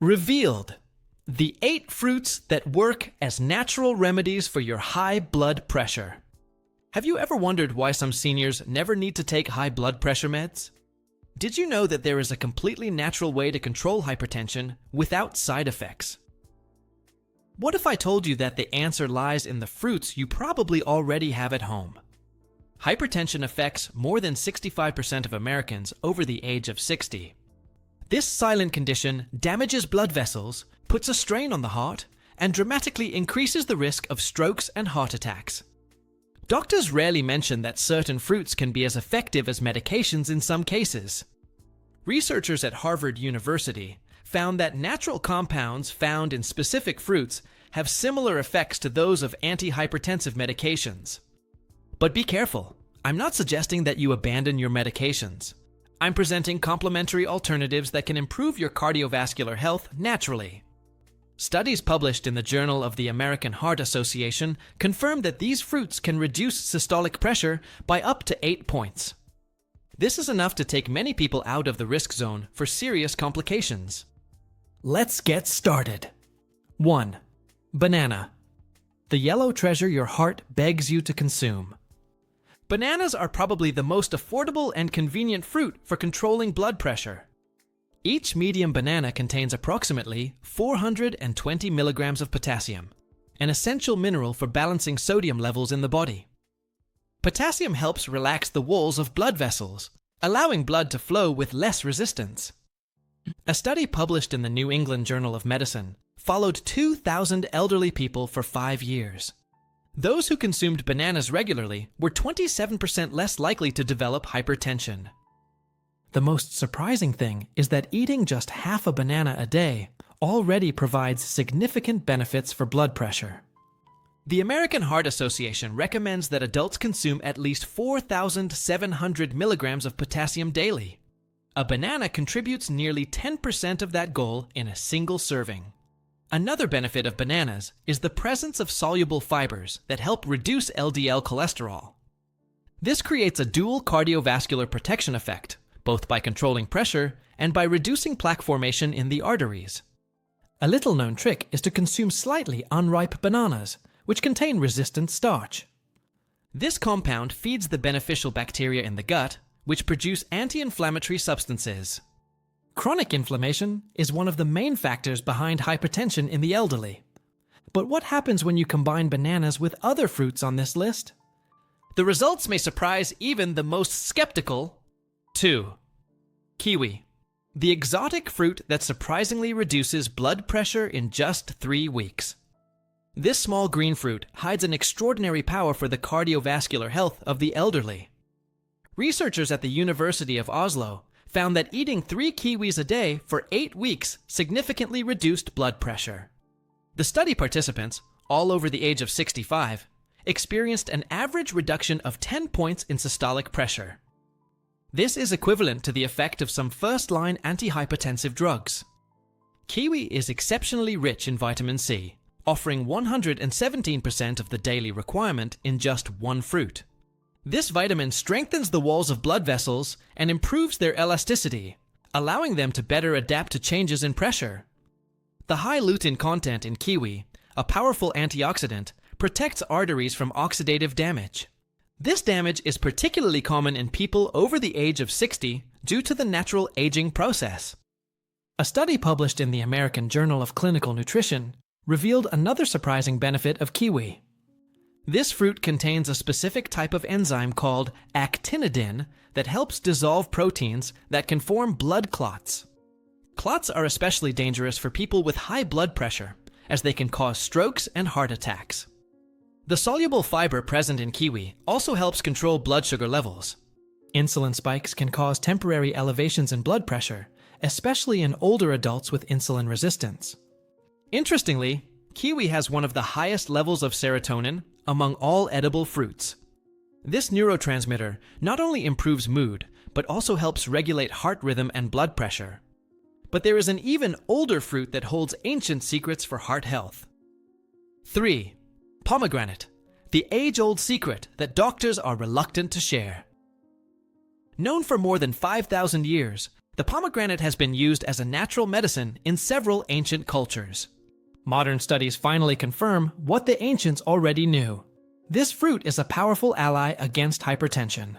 Revealed: the 8 fruits that work as natural remedies for your high blood pressure. Have you ever wondered why some seniors never need to take high blood pressure meds? Did you know that there is a completely natural way to control hypertension without side effects? What if I told you that the answer lies in the fruits you probably already have at home? Hypertension affects more than 65% of Americans over the age of 60. This silent condition damages blood vessels, puts a strain on the heart, and dramatically increases the risk of strokes and heart attacks. Doctors rarely mention that certain fruits can be as effective as medications in some cases. Researchers at Harvard University found that natural compounds found in specific fruits have similar effects to those of antihypertensive medications. But be careful, I'm not suggesting that you abandon your medications. I'm presenting complementary alternatives that can improve your cardiovascular health naturally. Studies published in the Journal of the American Heart Association confirm that these fruits can reduce systolic pressure by up to 8 points. This is enough to take many people out of the risk zone for serious complications. Let's get started. 1. Banana. The yellow treasure your heart begs you to consume. Bananas are probably the most affordable and convenient fruit for controlling blood pressure. Each medium banana contains approximately 420 milligrams of potassium, an essential mineral for balancing sodium levels in the body. Potassium helps relax the walls of blood vessels, allowing blood to flow with less resistance. A study published in the New England Journal of Medicine followed 2,000 elderly people for 5 years. Those who consumed bananas regularly were 27% less likely to develop hypertension. The most surprising thing is that eating just half a banana a day already provides significant benefits for blood pressure. The American Heart Association recommends that adults consume at least 4,700 milligrams of potassium daily. A banana contributes nearly 10% of that goal in a single serving. Another benefit of bananas is the presence of soluble fibers that help reduce LDL cholesterol. This creates a dual cardiovascular protection effect, both by controlling pressure and by reducing plaque formation in the arteries. A little-known trick is to consume slightly unripe bananas, which contain resistant starch. This compound feeds the beneficial bacteria in the gut, which produce anti-inflammatory substances. Chronic inflammation is one of the main factors behind hypertension in the elderly. But what happens when you combine bananas with other fruits on this list? The results may surprise even the most skeptical. 2. Kiwi. The exotic fruit that surprisingly reduces blood pressure in just 3 weeks. This small green fruit hides an extraordinary power for the cardiovascular health of the elderly. Researchers at the University of Oslo found that eating 3 kiwis a day for 8 weeks significantly reduced blood pressure. The study participants, all over the age of 65, experienced an average reduction of 10 points in systolic pressure. This is equivalent to the effect of some first-line antihypertensive drugs. Kiwi is exceptionally rich in vitamin C, offering 117% of the daily requirement in just one fruit. This vitamin strengthens the walls of blood vessels and improves their elasticity, allowing them to better adapt to changes in pressure. The high lutein content in kiwi, a powerful antioxidant, protects arteries from oxidative damage. This damage is particularly common in people over the age of 60 due to the natural aging process. A study published in the American Journal of Clinical Nutrition revealed another surprising benefit of kiwi. This fruit contains a specific type of enzyme called actinidin that helps dissolve proteins that can form blood clots. Clots are especially dangerous for people with high blood pressure, as they can cause strokes and heart attacks. The soluble fiber present in kiwi also helps control blood sugar levels. Insulin spikes can cause temporary elevations in blood pressure, especially in older adults with insulin resistance. Interestingly, kiwi has one of the highest levels of serotonin among all edible fruits. This neurotransmitter not only improves mood, but also helps regulate heart rhythm and blood pressure. But there is an even older fruit that holds ancient secrets for heart health. 3. Pomegranate. The age-old secret that doctors are reluctant to share. Known for more than 5,000 years, The pomegranate has been used as a natural medicine in several ancient cultures. Modern studies finally confirm what the ancients already knew. This fruit is a powerful ally against hypertension.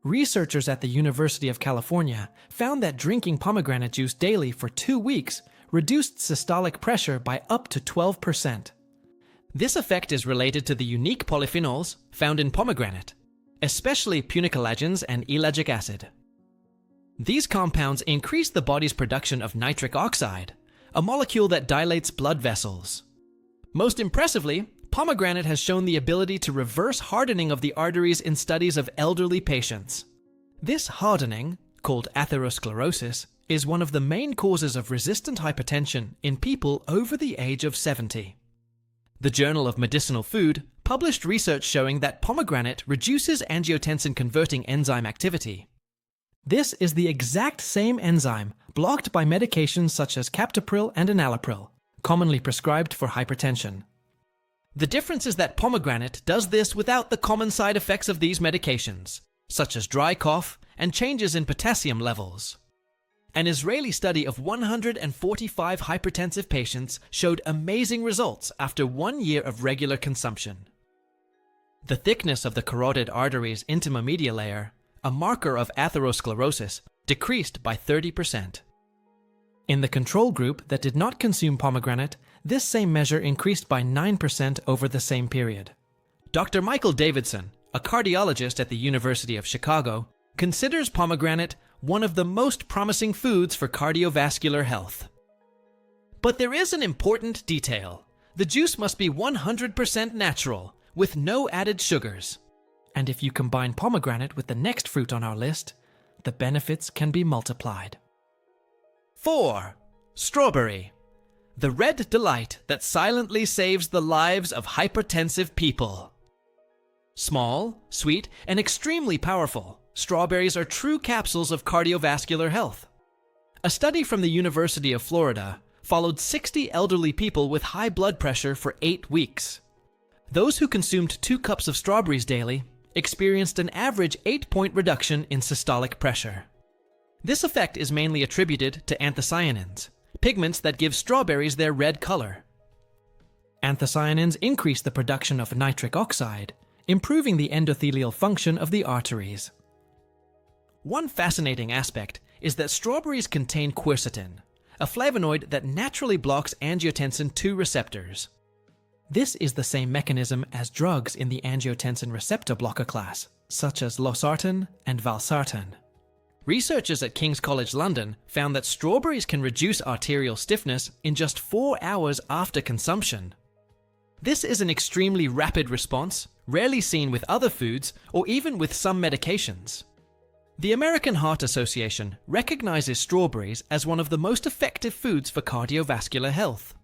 Researchers at the University of California found that drinking pomegranate juice daily for 2 weeks reduced systolic pressure by up to 12%. This effect is related to the unique polyphenols found in pomegranate, especially punicalagins and ellagic acid. These compounds increase the body's production of nitric oxide, a molecule that dilates blood vessels. Most impressively, pomegranate has shown the ability to reverse hardening of the arteries in studies of elderly patients. This hardening, called atherosclerosis, is one of the main causes of resistant hypertension in people over the age of 70. The Journal of Medicinal Food published research showing that pomegranate reduces angiotensin-converting enzyme activity. This is the exact same enzyme blocked by medications such as captopril and enalapril, commonly prescribed for hypertension. The difference is that pomegranate does this without the common side effects of these medications, such as dry cough and changes in potassium levels. An Israeli study of 145 hypertensive patients showed amazing results after 1 year of regular consumption. The thickness of the carotid artery's intima media layer, a marker of atherosclerosis, decreased by 30%. In the control group that did not consume pomegranate, this same measure increased by 9% over the same period. Dr. Michael Davidson, a cardiologist at the University of Chicago, considers pomegranate one of the most promising foods for cardiovascular health. But there is an important detail. The juice must be 100% natural, with no added sugars. And if you combine pomegranate with the next fruit on our list, the benefits can be multiplied. 4. Strawberry. The red delight that silently saves the lives of hypertensive people. Small, sweet, and extremely powerful, strawberries are true capsules of cardiovascular health. A study from the University of Florida followed 60 elderly people with high blood pressure for 8 weeks. Those who consumed 2 cups of strawberries daily experienced an average 8-point reduction in systolic pressure. This effect is mainly attributed to anthocyanins, pigments that give strawberries their red color. Anthocyanins increase the production of nitric oxide, improving the endothelial function of the arteries. One fascinating aspect is that strawberries contain quercetin, a flavonoid that naturally blocks angiotensin II receptors. This is the same mechanism as drugs in the angiotensin receptor blocker class, such as losartan and valsartan. Researchers at King's College London found that strawberries can reduce arterial stiffness in just 4 hours after consumption. This is an extremely rapid response, rarely seen with other foods or even with some medications. The American Heart Association recognizes strawberries as one of the most effective foods for cardiovascular health.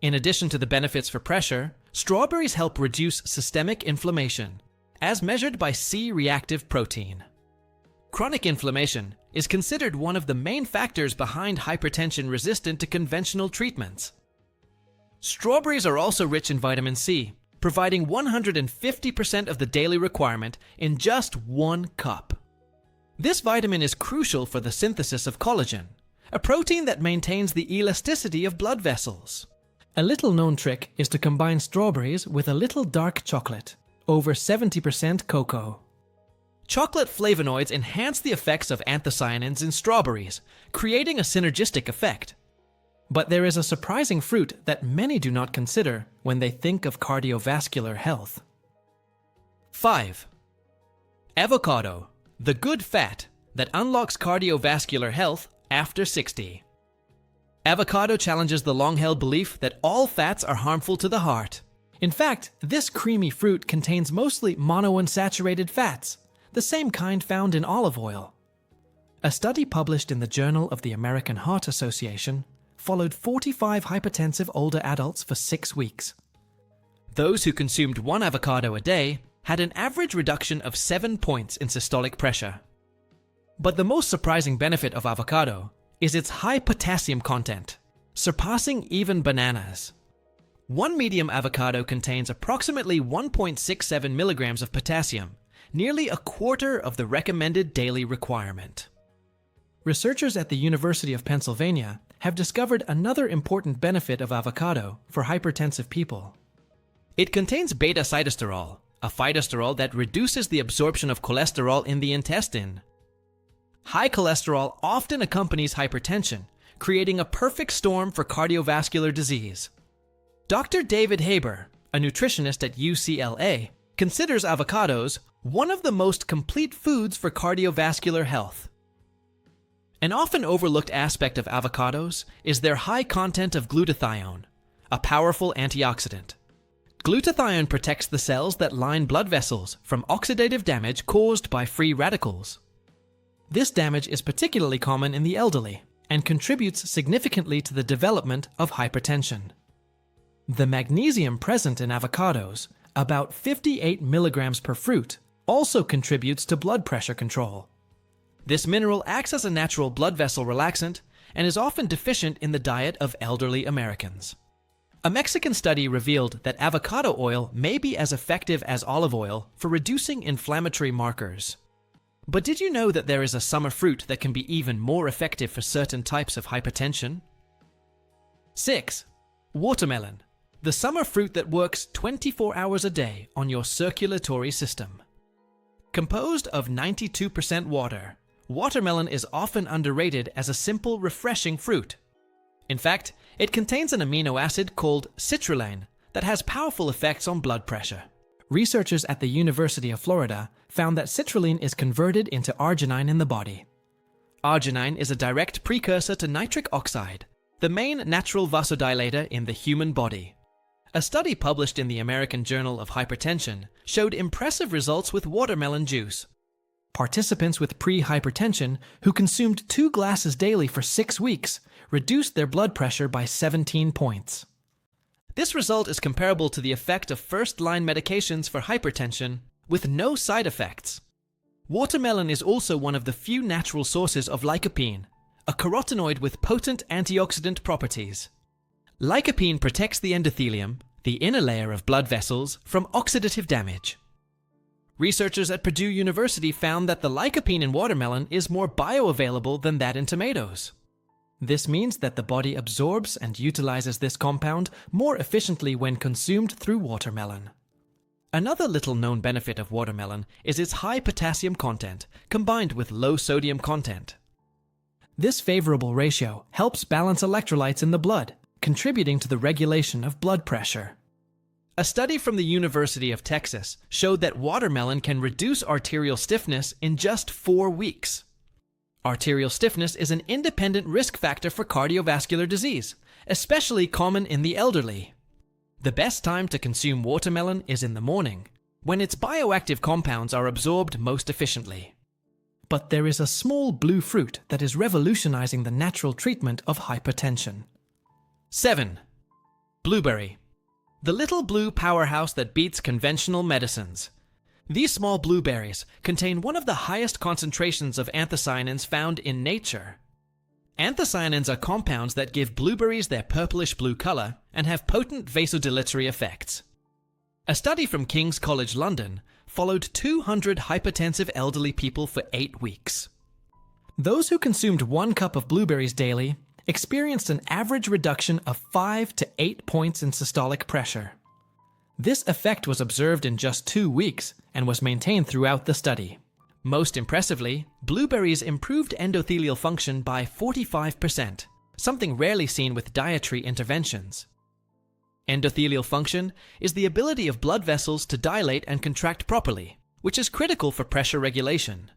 In addition to the benefits for pressure, strawberries help reduce systemic inflammation, as measured by C-reactive protein. Chronic inflammation is considered one of the main factors behind hypertension resistant to conventional treatments. Strawberries are also rich in vitamin C, providing 150% of the daily requirement in just 1 cup. This vitamin is crucial for the synthesis of collagen, a protein that maintains the elasticity of blood vessels. A little-known trick is to combine strawberries with a little dark chocolate, over 70% cocoa. Chocolate flavonoids enhance the effects of anthocyanins in strawberries, creating a synergistic effect. But there is a surprising fruit that many do not consider when they think of cardiovascular health. 5. Avocado, the good fat that unlocks cardiovascular health after 60. Avocado challenges the long-held belief that all fats are harmful to the heart. In fact, this creamy fruit contains mostly monounsaturated fats, the same kind found in olive oil. A study published in the Journal of the American Heart Association followed 45 hypertensive older adults for 6 weeks. Those who consumed 1 avocado a day had an average reduction of 7 points in systolic pressure. But the most surprising benefit of avocado is its high potassium content, surpassing even bananas. 1 medium avocado contains approximately 1.67 milligrams of potassium, nearly a quarter of the recommended daily requirement. Researchers at the University of Pennsylvania have discovered another important benefit of avocado for hypertensive people. It contains beta-sitosterol, a phytosterol that reduces the absorption of cholesterol in the intestine. High cholesterol often accompanies hypertension, creating a perfect storm for cardiovascular disease. Dr. David Haber, a nutritionist at UCLA, considers avocados one of the most complete foods for cardiovascular health. An often overlooked aspect of avocados is their high content of glutathione, a powerful antioxidant. Glutathione protects the cells that line blood vessels from oxidative damage caused by free radicals. This damage is particularly common in the elderly and contributes significantly to the development of hypertension. The magnesium present in avocados, about 58 milligrams per fruit, also contributes to blood pressure control. This mineral acts as a natural blood vessel relaxant and is often deficient in the diet of elderly Americans. A Mexican study revealed that avocado oil may be as effective as olive oil for reducing inflammatory markers. But did you know that there is a summer fruit that can be even more effective for certain types of hypertension? 6. Watermelon, the summer fruit that works 24 hours a day on your circulatory system. Composed of 92% water, watermelon is often underrated as a simple, refreshing fruit. In fact, it contains an amino acid called citrulline that has powerful effects on blood pressure. Researchers at the University of Florida found that citrulline is converted into arginine in the body. Arginine is a direct precursor to nitric oxide, the main natural vasodilator in the human body. A study published in the American Journal of Hypertension showed impressive results with watermelon juice. Participants with pre-hypertension who consumed 2 glasses daily for 6 weeks reduced their blood pressure by 17 points. This result is comparable to the effect of first-line medications for hypertension with no side effects. Watermelon is also one of the few natural sources of lycopene, a carotenoid with potent antioxidant properties. Lycopene protects the endothelium, the inner layer of blood vessels, from oxidative damage. Researchers at Purdue University found that the lycopene in watermelon is more bioavailable than that in tomatoes. This means that the body absorbs and utilizes this compound more efficiently when consumed through watermelon. Another little-known benefit of watermelon is its high potassium content combined with low sodium content. This favorable ratio helps balance electrolytes in the blood, contributing to the regulation of blood pressure. A study from the University of Texas showed that watermelon can reduce arterial stiffness in just 4 weeks. Arterial stiffness is an independent risk factor for cardiovascular disease, especially common in the elderly. The best time to consume watermelon is in the morning, when its bioactive compounds are absorbed most efficiently. But there is a small blue fruit that is revolutionizing the natural treatment of hypertension. 7. Blueberry, the little blue powerhouse that beats conventional medicines. These small blueberries contain one of the highest concentrations of anthocyanins found in nature. Anthocyanins are compounds that give blueberries their purplish blue color and have potent vasodilatory effects. A study from King's College London followed 200 hypertensive elderly people for 8 weeks. Those who consumed 1 cup of blueberries daily experienced an average reduction of 5 to 8 points in systolic pressure. This effect was observed in just 2 weeks and was maintained throughout the study. Most impressively, blueberries improved endothelial function by 45%, something rarely seen with dietary interventions. Endothelial function is the ability of blood vessels to dilate and contract properly, which is critical for pressure regulation.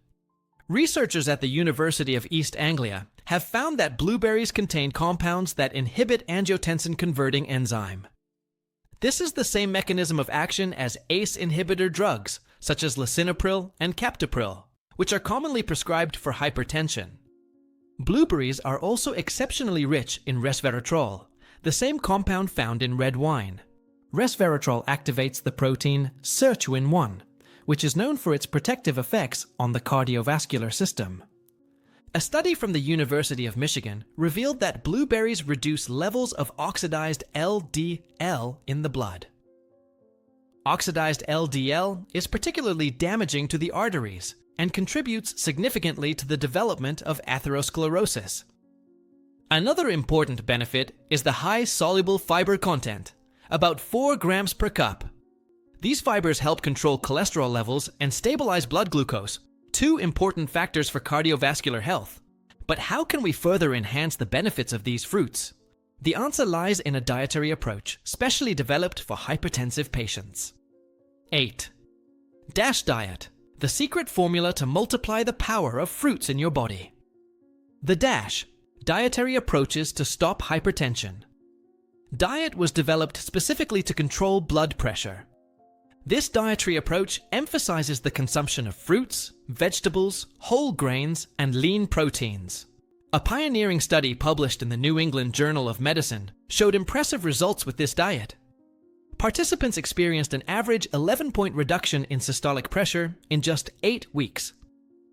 Researchers at the University of East Anglia have found that blueberries contain compounds that inhibit angiotensin-converting enzyme. This is the same mechanism of action as ACE inhibitor drugs, such as lisinopril and captopril, which are commonly prescribed for hypertension. Blueberries are also exceptionally rich in resveratrol, the same compound found in red wine. Resveratrol activates the protein sirtuin-1, which is known for its protective effects on the cardiovascular system. A study from the University of Michigan revealed that blueberries reduce levels of oxidized LDL in the blood. Oxidized LDL is particularly damaging to the arteries, and contributes significantly to the development of atherosclerosis. Another important benefit is the high soluble fiber content, about 4 grams per cup. These fibers help control cholesterol levels and stabilize blood glucose, 2 important factors for cardiovascular health. But how can we further enhance the benefits of these fruits? The answer lies in a dietary approach specially developed for hypertensive patients. 8. DASH diet, the secret formula to multiply the power of fruits in your body. The DASH, dietary approaches to stop hypertension. Diet was developed specifically to control blood pressure. This dietary approach emphasizes the consumption of fruits, vegetables, whole grains, and lean proteins. A pioneering study published in the New England Journal of Medicine showed impressive results with this diet. Participants experienced an average 11-point reduction in systolic pressure in just 8 weeks.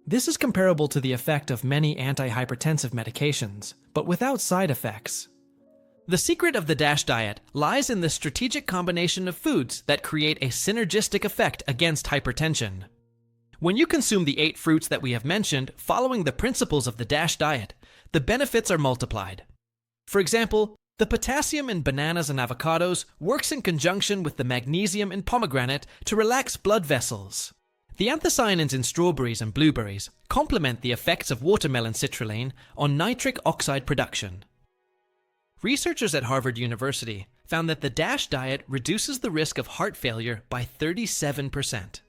This is comparable to the effect of many antihypertensive medications, but without side effects. The secret of the DASH diet lies in the strategic combination of foods that create a synergistic effect against hypertension. When you consume the 8 fruits that we have mentioned following the principles of the DASH diet, the benefits are multiplied. For example, the potassium in bananas and avocados works in conjunction with the magnesium in pomegranate to relax blood vessels. The anthocyanins in strawberries and blueberries complement the effects of watermelon citrulline on nitric oxide production. Researchers at Harvard University found that the DASH diet reduces the risk of heart failure by 37%.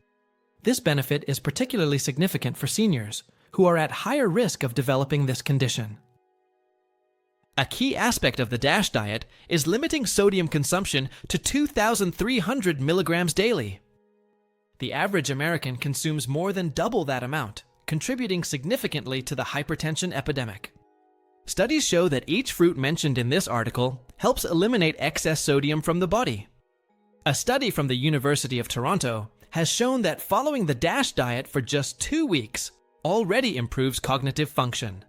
This benefit is particularly significant for seniors, who are at higher risk of developing this condition. A key aspect of the DASH diet is limiting sodium consumption to 2,300 milligrams daily. The average American consumes more than double that amount, contributing significantly to the hypertension epidemic. Studies show that each fruit mentioned in this article helps eliminate excess sodium from the body. A study from the University of Toronto has shown that following the DASH diet for just 2 weeks already improves cognitive function.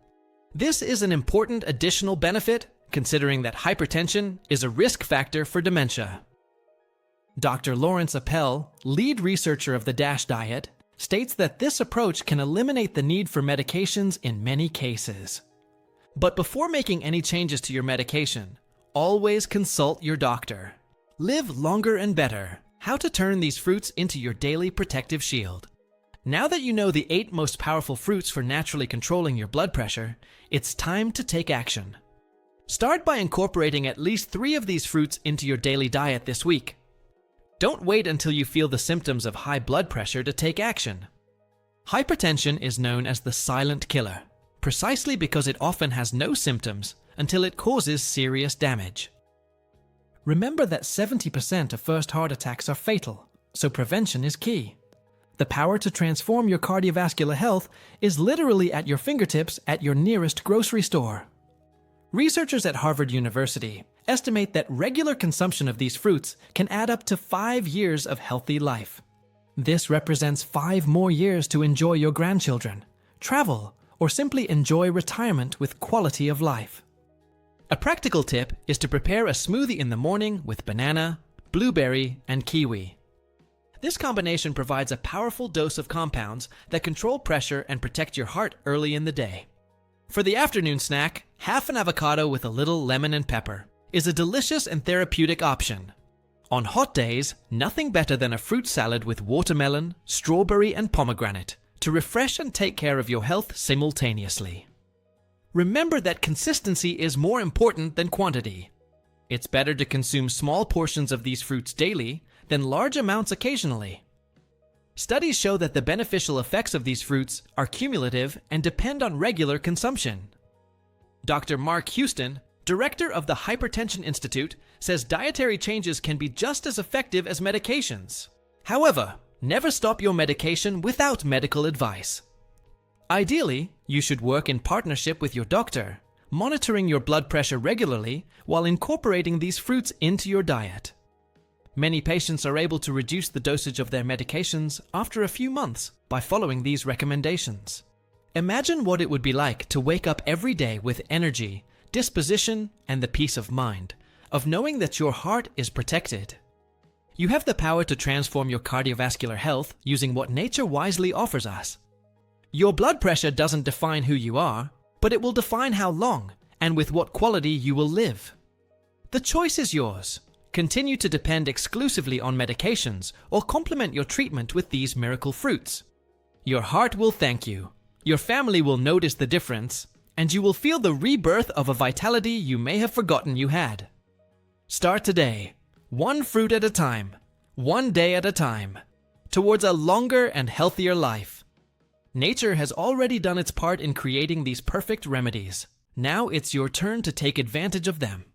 This is an important additional benefit, considering that hypertension is a risk factor for dementia. Dr. Lawrence Appel, lead researcher of the DASH diet, states that this approach can eliminate the need for medications in many cases. But before making any changes to your medication, always consult your doctor. Live longer and better. How to turn these fruits into your daily protective shield. Now that you know the 8 most powerful fruits for naturally controlling your blood pressure, it's time to take action. Start by incorporating at least 3 of these fruits into your daily diet this week. Don't wait until you feel the symptoms of high blood pressure to take action. Hypertension is known as the silent killer, precisely because it often has no symptoms until it causes serious damage. Remember that 70% of first heart attacks are fatal, so prevention is key. The power to transform your cardiovascular health is literally at your fingertips at your nearest grocery store. Researchers at Harvard University estimate that regular consumption of these fruits can add up to 5 years of healthy life. This represents 5 more years to enjoy your grandchildren, travel, or simply enjoy retirement with quality of life. A practical tip is to prepare a smoothie in the morning with banana, blueberry, and kiwi. This combination provides a powerful dose of compounds that control pressure and protect your heart early in the day. For the afternoon snack, half an avocado with a little lemon and pepper is a delicious and therapeutic option. On hot days, nothing better than a fruit salad with watermelon, strawberry, and pomegranate to refresh and take care of your health simultaneously. Remember that consistency is more important than quantity. It's better to consume small portions of these fruits daily than large amounts occasionally. Studies show that the beneficial effects of these fruits are cumulative and depend on regular consumption. Dr. Mark Houston, director of the Hypertension Institute, says dietary changes can be just as effective as medications. However, never stop your medication without medical advice. Ideally, you should work in partnership with your doctor, monitoring your blood pressure regularly while incorporating these fruits into your diet. Many patients are able to reduce the dosage of their medications after a few months by following these recommendations. Imagine what it would be like to wake up every day with energy, disposition, and the peace of mind of knowing that your heart is protected. You have the power to transform your cardiovascular health using what nature wisely offers us. Your blood pressure doesn't define who you are, but it will define how long and with what quality you will live. The choice is yours. Continue to depend exclusively on medications or complement your treatment with these miracle fruits. Your heart will thank you, your family will notice the difference, and you will feel the rebirth of a vitality you may have forgotten you had. Start today, one fruit at a time, one day at a time, towards a longer and healthier life. Nature has already done its part in creating these perfect remedies. Now it's your turn to take advantage of them.